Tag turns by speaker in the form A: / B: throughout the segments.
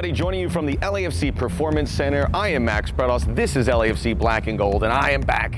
A: everybody. Joining you from the LAFC Performance Center, I am Max Bretos. This is LAFC Black and Gold, and I am back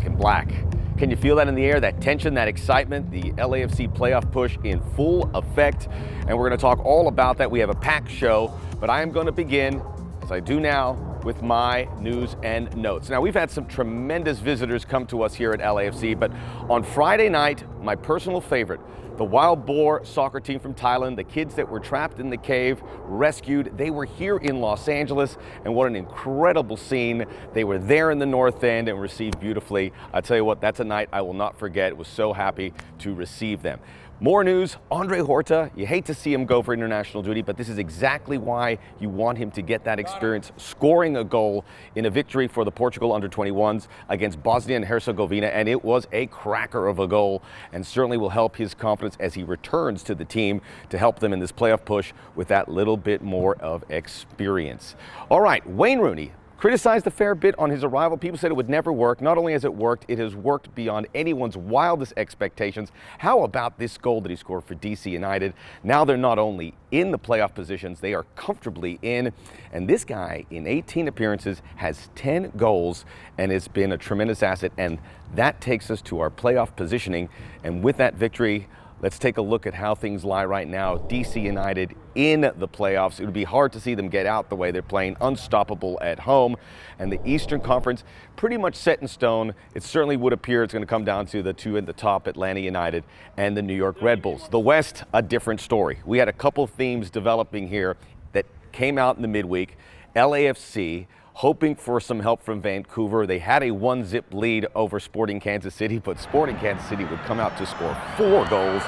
A: in black. Can you feel that in the air, that tension, that excitement? The LAFC playoff push in full effect, and we're going to talk all about that. We have a packed show, but I am going to begin, as I do now, with my news and notes. Now, we've had some tremendous visitors come to us here at LAFC, but on Friday night, my personal favorite, the Wild Boar soccer team from Thailand, the kids that were trapped in the cave, rescued. They were here in Los Angeles, and what an incredible scene. They were there in the North End and received beautifully. I tell you what, that's a night I will not forget. Was so happy to receive them. More news, André Horta, you hate to see him go for international duty, but this is exactly why you want him to get that experience, scoring a goal in a victory for the Portugal under-21s against Bosnia and Herzegovina, and it was a cracker of a goal, and certainly will help his confidence as he returns to the team to help them in this playoff push with that little bit more of experience. All right, Wayne Rooney criticized a fair bit on his arrival. People said it would never work. Not only has it worked, it has worked beyond anyone's wildest expectations. How about this goal that he scored for DC United? Now they're not only in the playoff positions, they are comfortably in. And this guy, in 18 appearances, has 10 goals and has been a tremendous asset. And that takes us to our playoff positioning. And with that victory, let's take a look at how things lie right now. DC United in the playoffs. It would be hard to see them get out the way they're playing, unstoppable at home. And the Eastern Conference, pretty much set in stone. It certainly would appear it's going to come down to the two at the top, Atlanta United and the New York Red Bulls. The West, a different story. We had a couple themes developing here that came out in the midweek. LAFC, hoping for some help from Vancouver. They had a 1-zip lead over Sporting Kansas City, but Sporting Kansas City would come out to score 4 goals.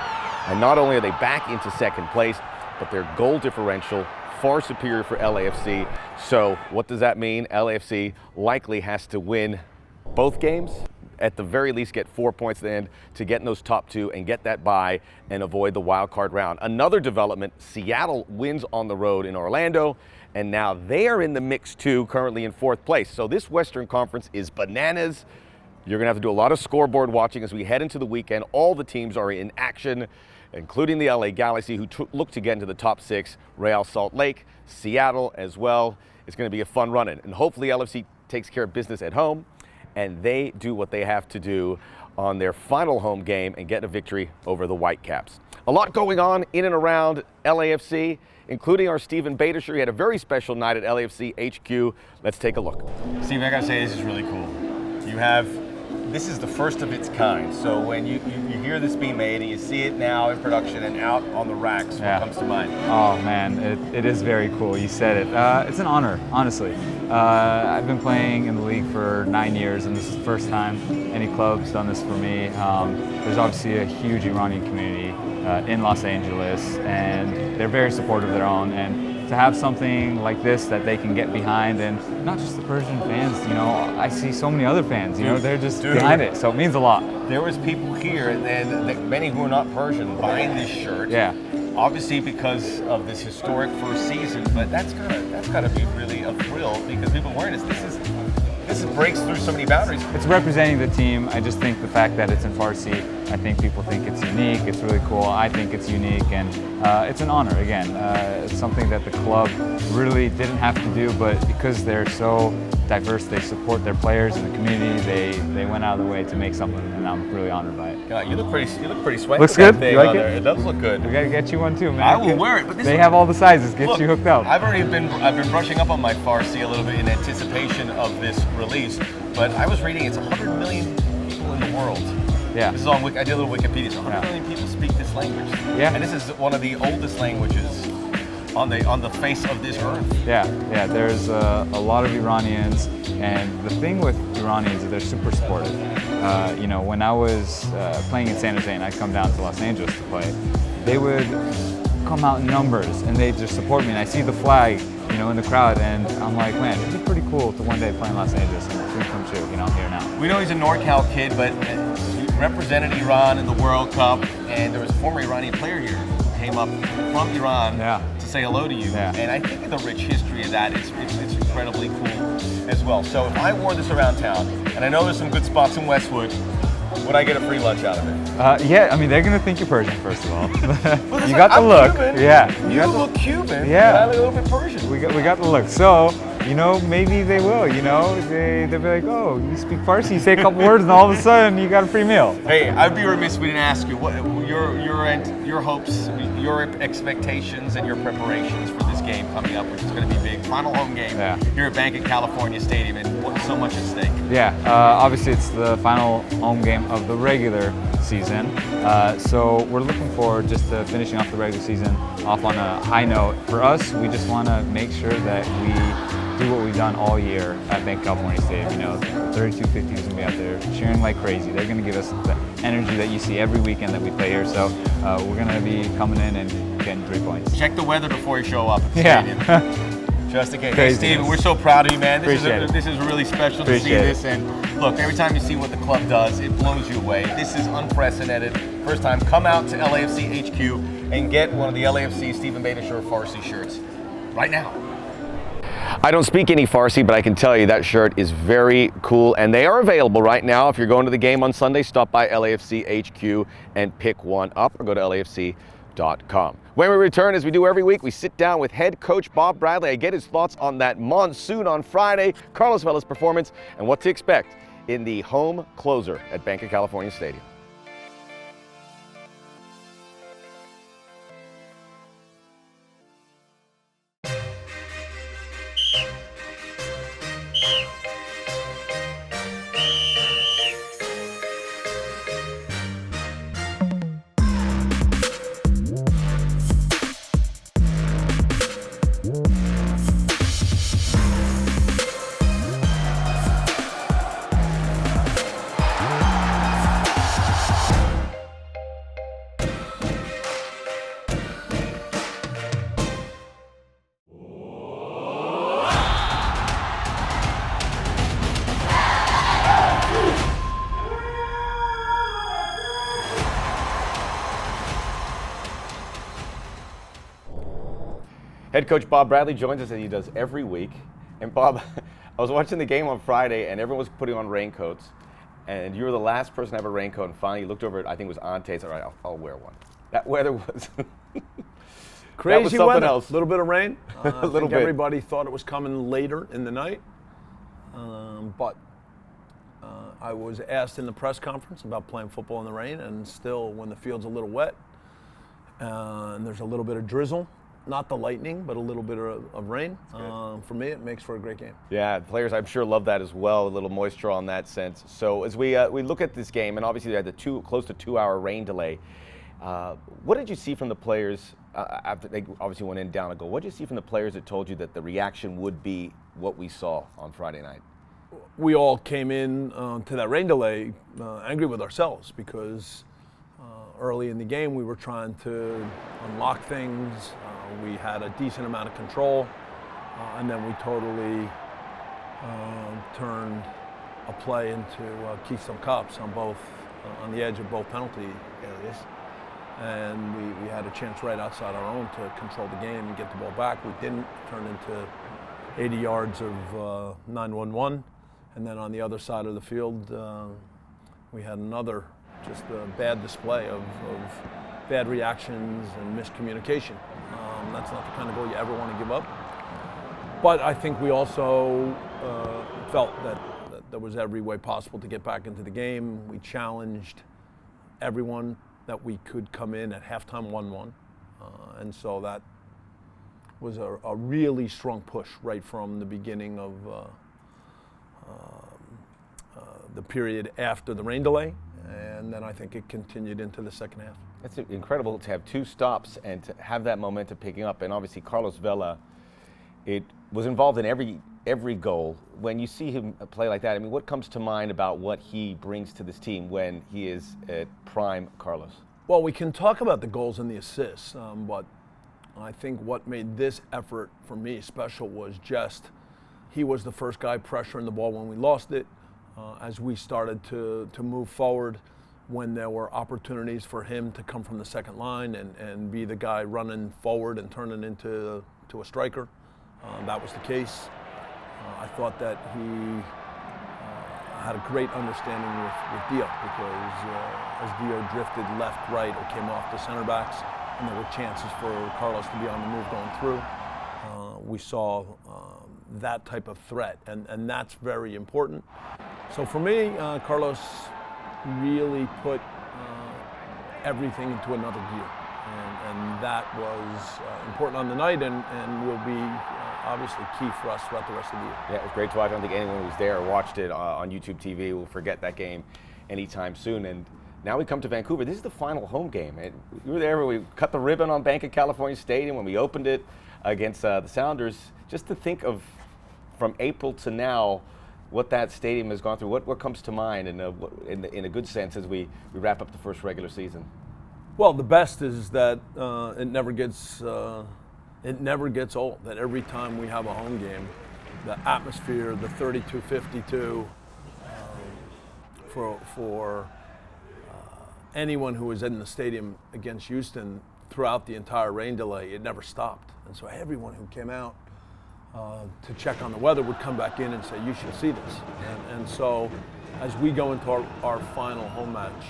A: And not only are they back into second place, but their goal differential far superior for LAFC. So what does that mean? LAFC likely has to win both games, at the very least get 4 points at the end to get in those top 2 and get that bye and avoid the wild card round. Another development, Seattle wins on the road in Orlando, and now they are in the mix too, currently in 4th place. So this Western Conference is bananas. You're gonna have to do a lot of scoreboard watching as we head into the weekend. All the teams are in action, including the LA Galaxy, who look to get into the top 6, Real Salt Lake, Seattle as well. It's gonna be a fun run-in, and hopefully LFC takes care of business at home, and they do what they have to do on their final home game and get a victory over the Whitecaps. A lot going on in and around LAFC, including our Steven Beitashour. He had a very special night at LAFC HQ. Let's take a look.
B: Steven, I gotta say, this is really cool. This is the first of its kind. So when you hear this being made and you see it now in production and out on the racks, what comes to mind?
C: Oh man, it is very cool. You said it. It's an honor, honestly. I've been playing in the league for 9 years, and this is the first time any club's done this for me. There's obviously a huge Iranian community in Los Angeles, and they're very supportive of their own. And to have something like this that they can get behind, and not just the Persian fans, you know, I see so many other fans, you know, they're just behind it, so it means a lot.
B: There was people here, and many who are not Persian, buying this shirt.
C: Yeah.
B: Obviously because of this historic first season, but that's gotta be really a thrill because people wearing this. This breaks through so many boundaries.
C: It's representing the team. I just think the fact that it's in Farsi, I think people think it's unique. It's really cool. I think it's unique, and it's an honor. Again, it's something that the club really didn't have to do, but because they're so diverse, they support their players in the community. They went out of the way to make something, and I'm really honored by it.
B: God, you look pretty sweaty.
C: Looks good.
B: You like it? It does look good.
C: We gotta get you one too, man.
B: I will wear it. But
C: they have all the sizes. Get you hooked up.
B: I've been brushing up on my Farsi a little bit in anticipation of this release, but I was reading it's 100 million people in the world.
C: Yeah.
B: This is on I did a little Wikipedia. So 100 million people speak this language.
C: Yeah.
B: And this is one of the oldest languages on the face of this earth.
C: Yeah. There's a lot of Iranians, and the thing with Iranians is they're super supportive. You know, when I was playing in San Jose and I'd come down to Los Angeles to play, they would come out in numbers and they just support me. And I see the flag, you know, in the crowd, and I'm like, man, it'd be pretty cool to one day play in Los Angeles and dream come true. You know, I'm here now.
B: We know he's a NorCal kid, but he represented Iran in the World Cup, and there was a former Iranian player here who came up from Iran to say hello to you.
C: Yeah.
B: And I think the rich history of that it's incredibly cool as well. So if I wore this around town, and I know there's some good spots in Westwood, Would I get a free lunch out of it?
C: Yeah, I mean, they're going to think you're Persian, first of all.
B: Well,
C: You got the
B: I'm
C: look.
B: Cuban.
C: Yeah.
B: You look Cuban.
C: Yeah.
B: I look a little bit Persian.
C: We got the look. So, you know, maybe they will, you know. They'll be like, oh, you speak Farsi, you say a couple words, and all of a sudden you got a free meal.
B: Hey, I'd be remiss if we didn't ask you what your hopes, your expectations, and your preparations for this game coming up, which is going to be big. Final home game here at Bank of California Stadium, and what's so much at stake?
C: Yeah, obviously it's the final home game of the regular season. So we're looking forward just to finishing off the regular season off on a high note. For us, we just want to make sure that we do what we've done all year at Bank of California Stadium. You know, 3250 is going to be out there cheering like crazy. They're going to give us the energy that you see every weekend that we play here. So we're going to be coming in and getting 3 points.
B: Check the weather before you show up at the stadium. Just in case. Hey, Steven, we're so proud of you, man. This is really special to see this. And look, every time you see what the club does, it blows you away. This is unprecedented. First time, come out to LAFC HQ and get one of the LAFC Steven Beitashour Farsi shirts right now.
A: I don't speak any Farsi, but I can tell you that shirt is very cool, and they are available right now. If you're going to the game on Sunday, stop by LAFC HQ and pick one up, or go to LAFC.com. When we return, as we do every week, we sit down with head coach Bob Bradley. I get his thoughts on that monsoon on Friday, Carlos Vela's performance, and what to expect in the home closer at Bank of California Stadium. Head coach Bob Bradley joins us as he does every week. And Bob, I was watching the game on Friday and everyone was putting on raincoats. And you were the last person to have a raincoat, and finally you looked over at, I think it was Ante, and said, all right, I'll wear one. That weather was
D: crazy
A: that was something
D: weather.
A: Else.
D: A little bit of rain.
A: A little bit.
D: Everybody thought it was coming later in the night. But I was asked in the press conference about playing football in the rain, and still when the field's a little wet and there's a little bit of drizzle, not the lightning, but a little bit of rain. For me, it makes for a great game.
A: Yeah, players I'm sure love that as well, a little moisture on that sense. So as we look at this game, and obviously they had the close to 2-hour rain delay, what did you see from the players after they obviously went in down a goal? What did you see from the players that told you that the reaction would be what we saw on Friday night?
D: We all came in to that rain delay angry with ourselves because early in the game we were trying to unlock things. We had a decent amount of control, and then we totally turned a play into Keystone Cops on the edge of both penalty areas. And we had a chance right outside our own to control the game and get the ball back. We didn't. Turn into 80 yards of 9-1-1. And then on the other side of the field, we had another just bad display of bad reactions and miscommunication. That's not the kind of goal you ever want to give up. But I think we also felt that there was every way possible to get back into the game. We challenged everyone that we could come in at halftime 1-1. And so that was a really strong push right from the beginning of the period after the rain delay. And then I think it continued into the second half.
A: It's incredible to have 2 stops and to have that momentum picking up. And obviously Carlos Vela, it was involved in every goal. When you see him play like that, I mean, what comes to mind about what he brings to this team when he is at prime Carlos?
D: Well, we can talk about the goals and the assists, but I think what made this effort for me special was just he was the first guy pressuring the ball when we lost it. As we started to move forward, when there were opportunities for him to come from the second line and be the guy running forward and turning into a striker, that was the case. I thought that he had a great understanding with Dio, because as Dio drifted left, right, or came off the center backs, and there were chances for Carlos to be on the move going through, we saw that type of threat, and that's very important. So for me, Carlos really put everything into another gear, and that was important on the night, and will be obviously key for us throughout the rest of the year.
A: Yeah, it was great to watch. I don't think anyone who was there or watched it on YouTube TV will forget that game anytime soon. And now we come to Vancouver. This is the final home game. And we were there when we cut the ribbon on Bank of California Stadium, when we opened it against the Sounders. Just to think of, from April to now, what that stadium has gone through, what comes to mind in a good sense as we wrap up the first regular season?
D: Well, the best is that it never gets old, that every time we have a home game, the atmosphere, the 32-52, for anyone who was in the stadium against Houston throughout the entire rain delay, it never stopped. And so everyone who came out to check on the weather would come back in and say, you should see this. And so as we go into our final home match,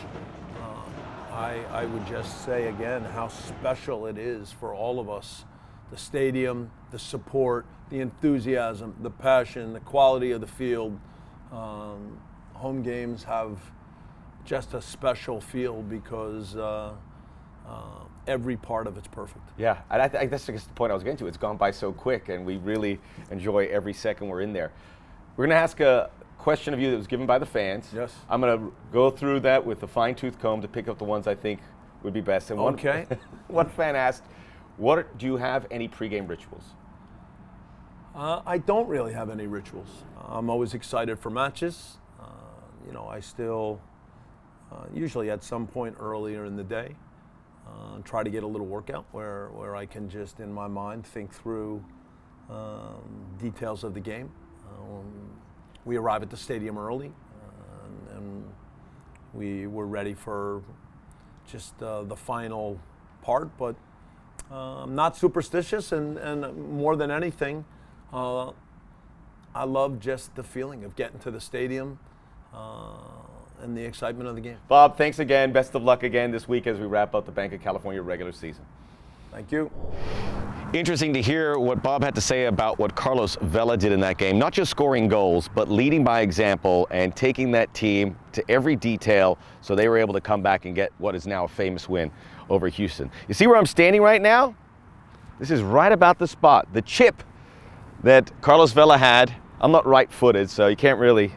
D: I would just say again how special it is for all of us. The stadium, the support, the enthusiasm, the passion, the quality of the field. Home games have just a special feel because every part of it's perfect.
A: Yeah, and I that's the point I was getting to. It's gone by so quick, and we really enjoy every second we're in there. We're going to ask a question of you that was given by the fans.
D: Yes.
A: I'm going to go through that with a fine-tooth comb to pick up the ones I think would be best. And
D: Okay.
A: One fan asked, do you have any pregame rituals?
D: I don't really have any rituals. I'm always excited for matches. I still, usually at some point earlier in the day, try to get a little workout where I can just, in my mind, think through details of the game. We arrive at the stadium early, and we were ready for just the final part, but I'm not superstitious, and more than anything, I love just the feeling of getting to the stadium and the excitement of the game.
A: Bob, thanks again. Best of luck again this week as we wrap up the Bank of California regular season.
D: Thank you.
A: Interesting to hear what Bob had to say about what Carlos Vela did in that game. Not just scoring goals, but leading by example and taking that team to every detail so they were able to come back and get what is now a famous win over Houston. You see where I'm standing right now? This is right about the spot. The chip that Carlos Vela had. I'm not right-footed, so you can't really,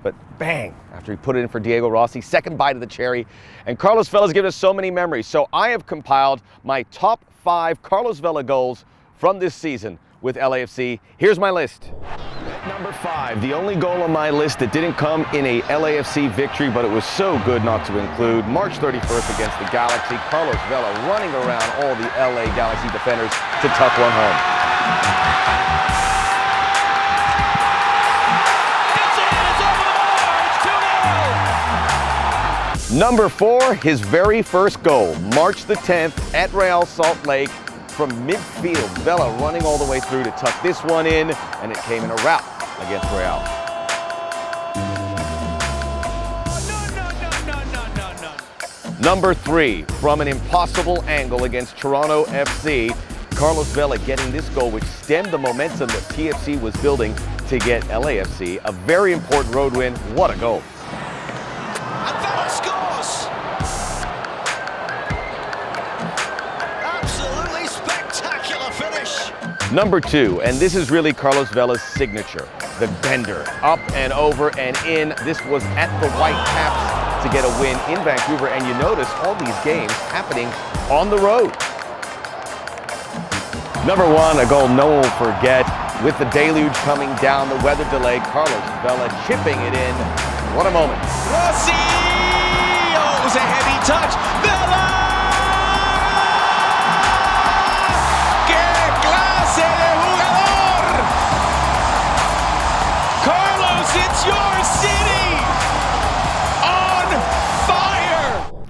A: but bang, after he put it in for Diego Rossi, second bite of the cherry. And Carlos Vela's given us so many memories. So I have compiled my top 5 Carlos Vela goals from this season with LAFC. Here's my list. Number 5, the only goal on my list that didn't come in a LAFC victory, but it was so good not to include. March 31st against the Galaxy, Carlos Vela running around all the LA Galaxy defenders to tuck one home. Number 4, his very first goal, March the 10th at Real Salt Lake. From midfield, Vela running all the way through to tuck this one in, and it came in a rout against Real. Number 3, from an impossible angle against Toronto FC, Carlos Vela getting this goal, which stemmed the momentum that TFC was building to get LAFC a very important road win. What a goal. Number 2, and this is really Carlos Vela's signature, the bender, up and over and in. This was at the White Caps to get a win in Vancouver, and you notice all these games happening on the road. Number 1, a goal no one will forget. With the deluge coming down, the weather delay, Carlos Vela chipping it in. What a moment.
E: Rossi! Oh, it was a heavy touch. Vela! Carlos, it's your city! On fire!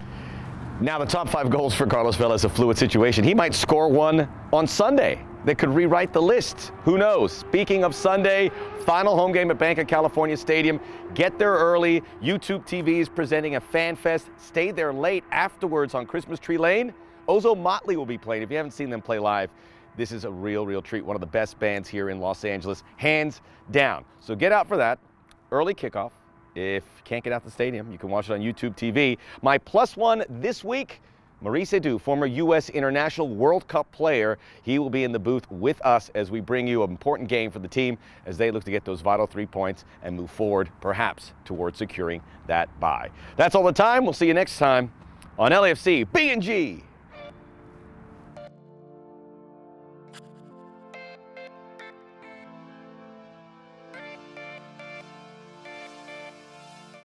A: Now the top 5 goals for Carlos Vela is a fluid situation. He might score one on Sunday. that could rewrite the list. Who knows? Speaking of Sunday, final home game at Banc of California Stadium. Get there early. YouTube TV is presenting a fan fest. Stay there late afterwards on Christmas Tree Lane. Ozo Motley will be playing. If you haven't seen them play live, this is a real treat. One of the best bands here in Los Angeles, hands down. So get out for that. Early kickoff. If you can't get out the stadium, you can watch it on YouTube TV. My +1 this week, Maurice Edu, former U.S. International World Cup player. He will be in the booth with us as we bring you an important game for the team as they look to get those vital 3 points and move forward, perhaps, towards securing that bye. That's all the time. We'll see you next time on LAFC B&G.